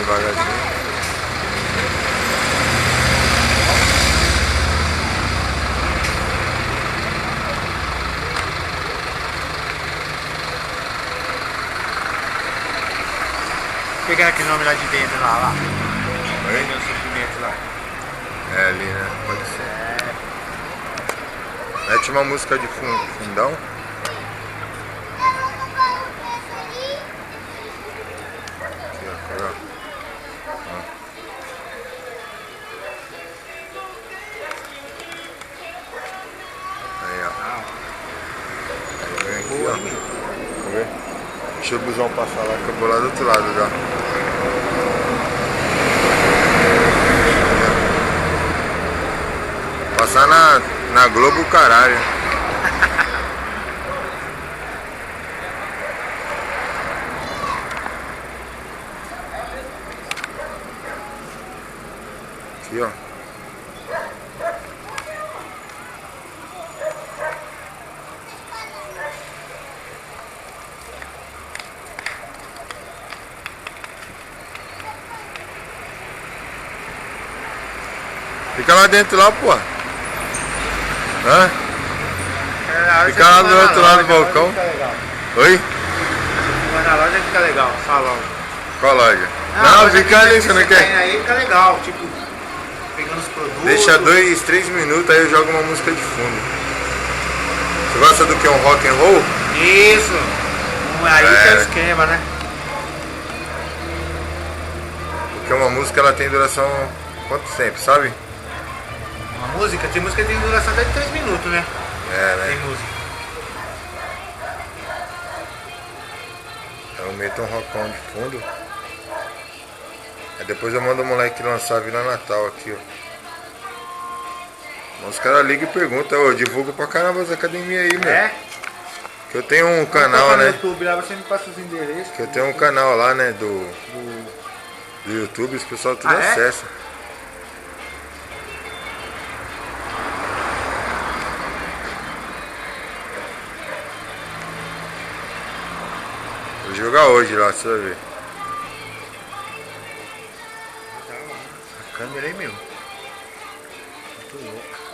devagarzinho. Pegar aquele nome lá de dentro lá. Oi? Meu suprimento lá. É ali, né? Pode ser. Mete uma música de fundão. Aqui, ó, cara. Ó. Aí, ó. Aí vem aqui, ó. Vamos ver? Deixa o busão passar lá, que eu vou lá do outro lado já. Passar na Globo, caralho. Aqui, ó. Fica lá dentro lá, pô. Hã? Fica lá do outro lado do balcão. Oi? Vai na loja fica legal, salão. Qual loja? Não, fica ali, você não quer? Aí fica legal, tipo, pegando os produtos. Deixa 2, 3 minutos, aí eu jogo uma música de fundo. Você gosta do que? Um rock and roll? Isso! Aí que é o esquema, né? Porque uma música ela tem duração quanto tempo, sabe? Uma música? Tem música que tem duração até de 3 minutos, né? É, Tem né? música. Eu meto um rockão de fundo. Aí depois eu mando o moleque lançar a Vila Natal aqui, ó. Mas os caras ligam e perguntam, ô, divulga pra caramba as academias aí, meu. É? Que eu tenho um canal, no né? YouTube, lá você me passa os endereços. Que eu tenho um canal lá, né, do YouTube, os pessoal tudo Ah, é? acessa. Vou jogar hoje lá, você vai ver. A câmera aí, meu. Muito louco.